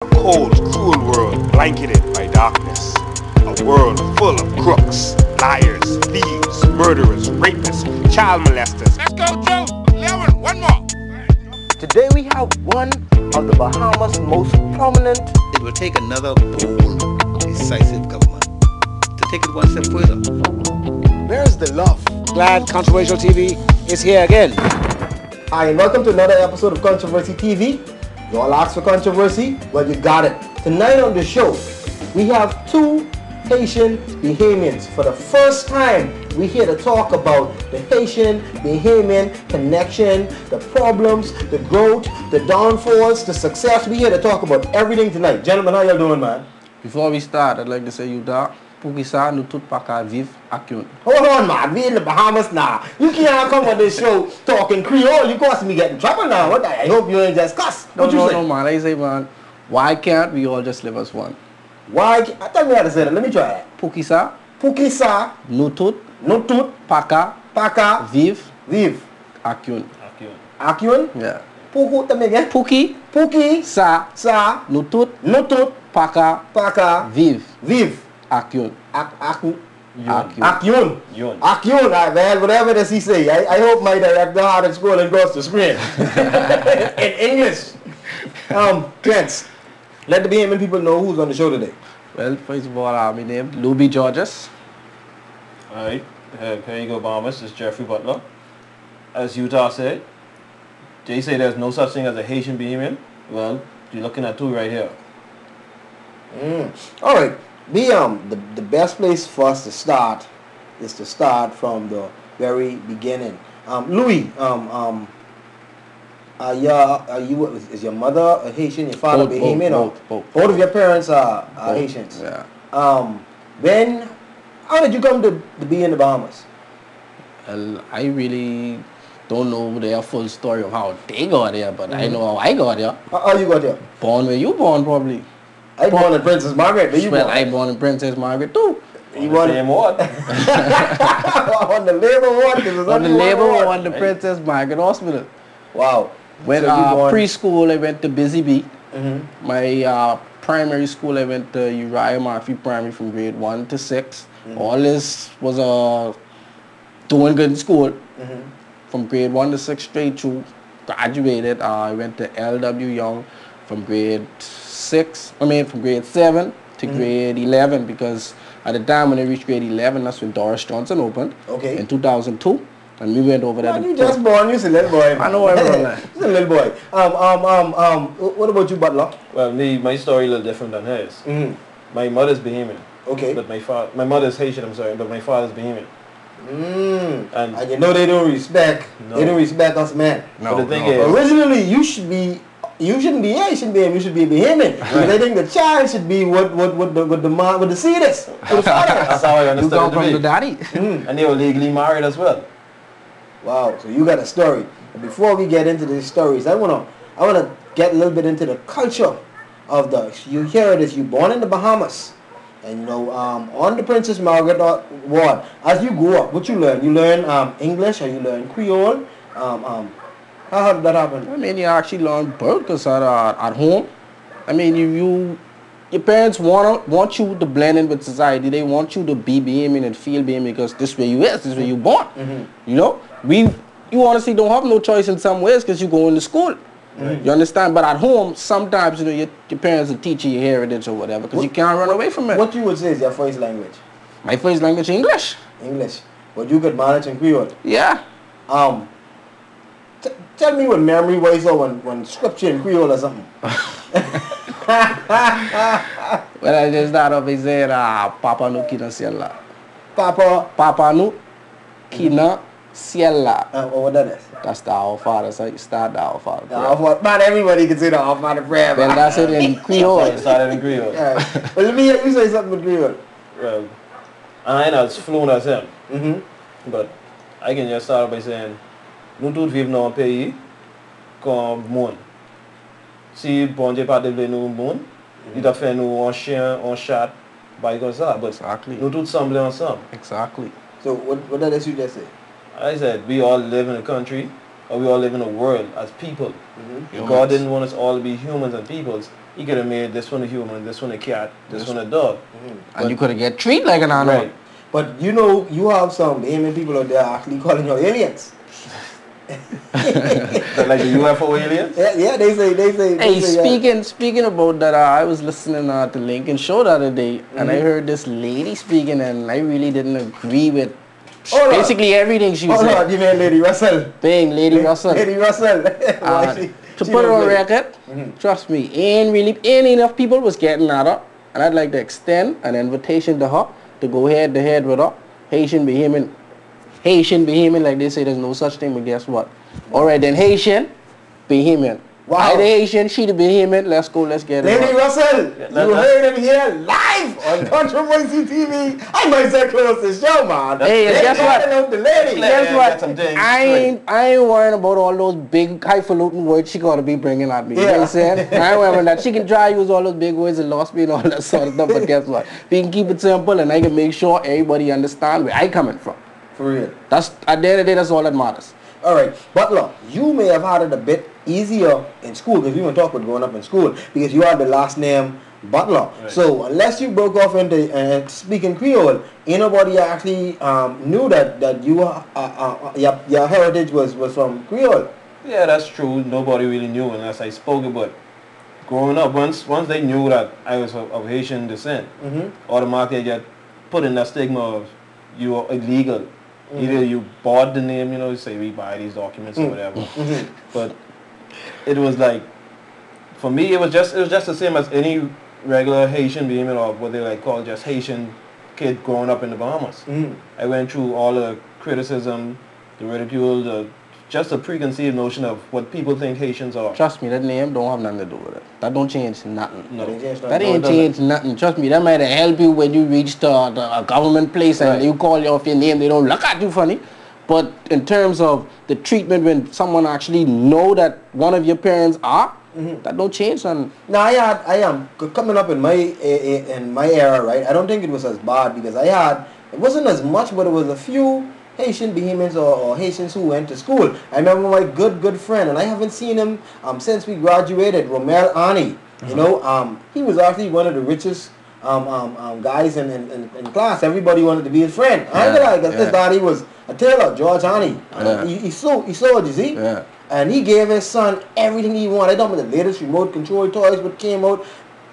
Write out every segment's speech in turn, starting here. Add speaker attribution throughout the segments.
Speaker 1: A cold, cruel world blanketed by darkness. A world full of crooks, liars, thieves, murderers, rapists, child molesters. Let's go, Joe! 11, one more!
Speaker 2: Today we have one of the Bahamas' most prominent.
Speaker 3: It will take another bold, decisive government to take it one step further.
Speaker 2: Where's the love?
Speaker 4: Glad Controversial TV is here again.
Speaker 2: Hi, and welcome to another episode of Controversy TV. You all asked for controversy? Well, you got it. Tonight on the show, we have two Haitian Bahamians. For the first time, we're here to talk about the Haitian Bahamian connection, the problems, the growth, the downfalls, the success. We're here to talk about everything tonight. Gentlemen, how y'all doing, man?
Speaker 5: Before we start, I'd like to say you da pour que ça nous tout pas qu'à vivre à Kyun.
Speaker 2: Hold on, man. We in the Bahamas now. You can't come on this show talking Creole. You causing me get in trouble now. What? I hope you ain't just cuss. What you say?
Speaker 5: No, man. I say, man, why can't we all just live as one?
Speaker 2: Why? Tell me how to say that. Let me try that.
Speaker 5: Pour que ça
Speaker 2: Pukisa,
Speaker 5: nous tout
Speaker 2: Nutut,
Speaker 5: pas qu'à
Speaker 2: Paka,
Speaker 5: vivre
Speaker 2: Viv.
Speaker 5: à Kyun.
Speaker 2: Akyun,
Speaker 5: Yeah.
Speaker 2: Puku, tell me again.
Speaker 5: Pour qui
Speaker 2: Puki,
Speaker 5: ça
Speaker 2: Sa,
Speaker 5: nous tout
Speaker 2: Nutut,
Speaker 5: pas qu'à
Speaker 2: Paka,
Speaker 5: vivre
Speaker 2: Viv.
Speaker 5: à Kyun.
Speaker 2: Akyun.
Speaker 5: Akyun.
Speaker 2: Akyun, man, whatever does he say. I hope my director hard at school and goes to screen. In English. Gents, let the Bahamian people know who's on the show today.
Speaker 5: Well, first of all, my name Luby Georges.
Speaker 6: Alright, here you go, Bahamas. This is Jeffrey Butler. As Utah said, they say there's no such thing as a Haitian Bahamian. Well, you're looking at two right here.
Speaker 2: All right. The best place for us to start is to start from the very beginning. Louis, is your mother a Haitian, your father Bahamian?
Speaker 5: Both.
Speaker 2: Both of your parents are Haitians.
Speaker 5: Yeah.
Speaker 2: How did you come to be in the Bahamas?
Speaker 5: Well, I really don't know their full story of how they got there, but I know how I got there.
Speaker 2: How you got here?
Speaker 5: Born where you born, probably.
Speaker 2: I born in Princess Margaret. Where you
Speaker 5: Well,
Speaker 2: born?
Speaker 5: I born in Princess Margaret too.
Speaker 2: You born
Speaker 6: Same ward.
Speaker 2: on the labor ward?
Speaker 5: On the labor on the Princess Margaret Hospital.
Speaker 2: Wow.
Speaker 5: When
Speaker 2: So you born-
Speaker 5: preschool, I went to Busy Bee.
Speaker 2: Mm-hmm.
Speaker 5: My primary school, I went to Uriah Murphy Primary from grade 1 to 6. All this was doing good in school. From grade 1 to 6 straight through. Graduated. I went to L.W. Young from grade 7 to grade 11, because at the time when I reached grade 11, that's when Doris Johnson opened.
Speaker 2: Okay.
Speaker 5: In 2002. And we went over there.
Speaker 2: Man, you just born, you're a little boy.
Speaker 5: I know everyone.
Speaker 2: You're a little boy. What about you, Butler?
Speaker 6: Well, my story a little different than his. My mother's Bahamian.
Speaker 2: Okay.
Speaker 6: But my mother's Haitian, I'm sorry, but my father's Bahamian.
Speaker 2: And you know they don't respect.
Speaker 6: No.
Speaker 2: They don't respect us, man.
Speaker 6: But the thing is,
Speaker 2: Originally, you shouldn't be Haitian, baby. You should be a Bahamian. Because they think the child should be what the seed is. What the father is.
Speaker 6: that's how I
Speaker 5: You
Speaker 6: understood
Speaker 5: come
Speaker 6: it to
Speaker 5: from
Speaker 6: be.
Speaker 5: the daddy.
Speaker 6: And they were legally married as well.
Speaker 2: Wow. So you got a story. But before we get into these stories, I wanna get a little bit into the culture of you hear this. You born in the Bahamas. And you know, on the Princess Margaret ward, as you grew up, what you learn? You learn English, or you learn Creole? How did that happen?
Speaker 5: I mean, you actually learn burgers at home. I mean, your parents want you to blend in with society. They want you to be Bahamian and feel Bahamian, because this way you is, this way you born. You know, you honestly don't have no choice in some ways, because you go into school. You understand? But at home, sometimes, you know, your parents will teach you your heritage or whatever, because you can't run away from it.
Speaker 2: What you would say is your first language?
Speaker 5: My first language, English.
Speaker 2: English. But you could manage in Creole.
Speaker 5: Yeah.
Speaker 2: Tell me what memory was or when scripture in Creole or something.
Speaker 5: Well, I just start off by saying, Papa no kina siela.
Speaker 2: Papa.
Speaker 5: No kina siela.
Speaker 2: What that is?
Speaker 5: That's the Our Father. So you start the Our Father.
Speaker 2: Not everybody can say the Our Father prayer.
Speaker 5: Well, that's it in Creole.
Speaker 6: It started in Creole.
Speaker 2: Well, let me hear you say something in Creole.
Speaker 6: Well, I ain't as fluent as him. But I can just start by saying, nous tous vivons dans un pays comme monde. Si bon Dieu pas développé nous monde, il a fait nous un chien, un chat, bah comme ça. But
Speaker 5: Exactly.
Speaker 6: nous tous semblons ensemble.
Speaker 5: Exactly.
Speaker 2: So what did you just say?
Speaker 6: I said we all live in a country, or we all live in a world as people.
Speaker 5: Humans.
Speaker 6: God didn't want us all to be humans and peoples. he could have made this one a human, this one a cat, this one a dog.
Speaker 5: And you could have get treated like an animal.
Speaker 6: Right.
Speaker 2: But you know, you have some Bahamian people out there actually calling you aliens.
Speaker 6: That like the UFO aliens?
Speaker 2: Yeah, they say.
Speaker 5: Hey,
Speaker 2: Yeah.
Speaker 5: speaking about that, I was listening to Lincoln Show the other day, and I heard this lady speaking, and I really didn't agree with basically everything she
Speaker 2: Oh
Speaker 5: said.
Speaker 2: no, you mean Lady Russell?
Speaker 5: Being Lady Russell.
Speaker 2: Lady Russell. Why
Speaker 5: To
Speaker 2: she
Speaker 5: put it
Speaker 2: don't
Speaker 5: on
Speaker 2: play?
Speaker 5: record, trust me, ain't enough people was getting at her, and I'd like to extend an invitation to her to go head to head with her. Haitian Bahamian, like they say, there's no such thing, but guess what? All right, then Haitian Bahamian.
Speaker 2: Wow.
Speaker 5: I the Haitian, she the Bahamian. Let's go, let's get it.
Speaker 2: Lady
Speaker 5: on.
Speaker 2: Russell, you heard him here live on Controversy TV. I might say close the show, man.
Speaker 5: Hey,
Speaker 2: They
Speaker 5: guess what?
Speaker 2: calling out the lady.
Speaker 6: Yeah,
Speaker 5: Guess
Speaker 6: get
Speaker 5: what?
Speaker 6: some things
Speaker 5: I ain't worrying about all those big highfalutin words she gotta be bringing at me. You know what I'm saying? I ain't worrying about that. She can try use all those big words and lost me and all that sort of stuff, but guess what? We can keep it simple and I can make sure everybody understand where I coming from.
Speaker 2: For real.
Speaker 5: That's at the end of the day, that's all that matters.
Speaker 2: All right, Butler, you may have had it a bit easier in school, because we were talking about growing up in school, because you had the last name Butler.
Speaker 6: Right.
Speaker 2: So unless you broke off into speaking Creole, ain't nobody actually knew that you your heritage was from Creole.
Speaker 6: Yeah, that's true. Nobody really knew unless I spoke it, but growing up, once they knew that I was of Haitian descent, automatically I get put in that stigma of you are illegal. Either you bought the name, you say we buy these documents or whatever. But it was like, for me, it was just the same as any regular Haitian Bahamian, or what they like call just Haitian kid growing up in the Bahamas. I went through all the criticism, the ridicule, just a preconceived notion of what people think Haitians are.
Speaker 5: Trust me, that name don't have nothing to do with it. That don't change nothing.
Speaker 6: No.
Speaker 5: That ain't change nothing. Trust me, that might help you when you reach a government place and you call off your name. They don't look at you funny. But in terms of the treatment when someone actually know that one of your parents are, that don't change nothing.
Speaker 2: Now I am coming up in my era, right? I don't think it was as bad, because it wasn't as much, but it was a few Haitian Bahamians or Haitians who went to school. I remember my good friend, and I haven't seen him since we graduated, Romel Ani. You know, he was actually one of the richest guys in class. Everybody wanted to be his friend. I ain't gonna lie, because his daddy was a tailor, George Ani. He sold, you see?
Speaker 5: Yeah.
Speaker 2: And he gave his son everything he wanted. I don't know the latest remote control toys what came out.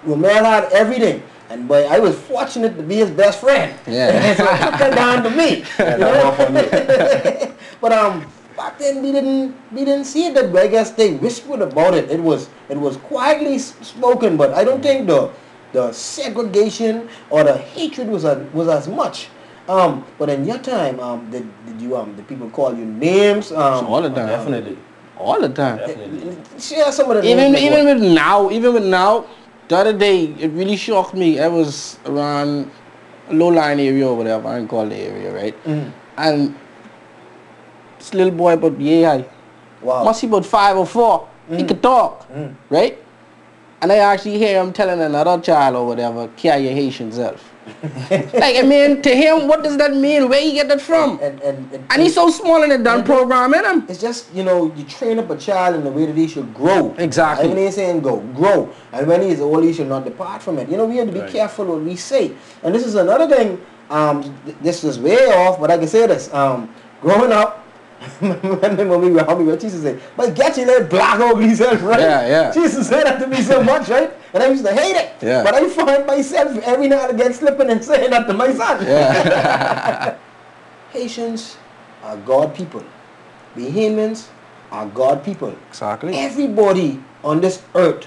Speaker 2: Romel had everything. And boy, I was fortunate to be his best friend.
Speaker 5: Yeah.
Speaker 2: So I took that down to me. You know? But back then we didn't see it that way. I guess they whispered about it. It was quietly spoken, but I don't think the segregation or the hatred was as much. But in your time, did people call you names?
Speaker 5: All the time.
Speaker 6: Definitely.
Speaker 5: All the time.
Speaker 6: Definitely.
Speaker 2: Share some of the
Speaker 5: Even
Speaker 2: names.
Speaker 5: even with now, the other day it really shocked me. I was around a low line area or whatever, I can call the area, right? And this little boy about high.
Speaker 2: Wow.
Speaker 5: Must be about 5 or 4. He could talk, right? And I actually hear him telling another child or whatever, carry your Haitian self. Like, I mean, to him, what does that mean? Where you get that from? And he's so small and it done programming him.
Speaker 2: It's just, you train up a child in the way that he should grow.
Speaker 5: Exactly.
Speaker 2: I mean, they saying grow. And when he is old, he should not depart from it. We have to be careful what we say. And this is another thing, this is way off, but I can say this. Growing up, when we were hungry, what Jesus said, but get your little black ugly self, right?
Speaker 5: Yeah.
Speaker 2: Jesus said that to me so much, right? And I used to hate it.
Speaker 5: Yeah.
Speaker 2: But I find myself every now and again slipping and saying that to my son.
Speaker 5: Yeah.
Speaker 2: Haitians are God people. Bahamians are God people.
Speaker 5: Exactly.
Speaker 2: Everybody on this earth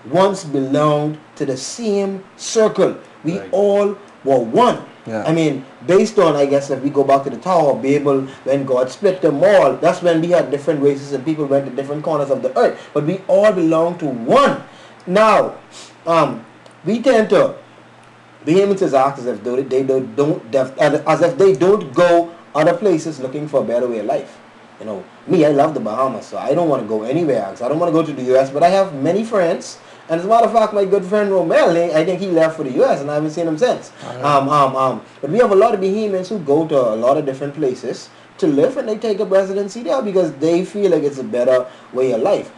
Speaker 2: once belonged to the same circle. We all were one.
Speaker 5: Yeah.
Speaker 2: I mean, based on, I guess, if we go back to the Tower of Babel, when God split them all, that's when we had different races and people went to different corners of the earth. But we all belong to one. Now, we tend to, Bahamians act as if they don't go other places looking for a better way of life. Me, I love the Bahamas, so I don't want to go anywhere else. I don't want to go to the U.S., but I have many friends. And as a matter of fact, my good friend Romel, I think he left for the U.S. and I haven't seen him since. But we have a lot of Bahamians who go to a lot of different places to live, and they take up residency there because they feel like it's a better way of life.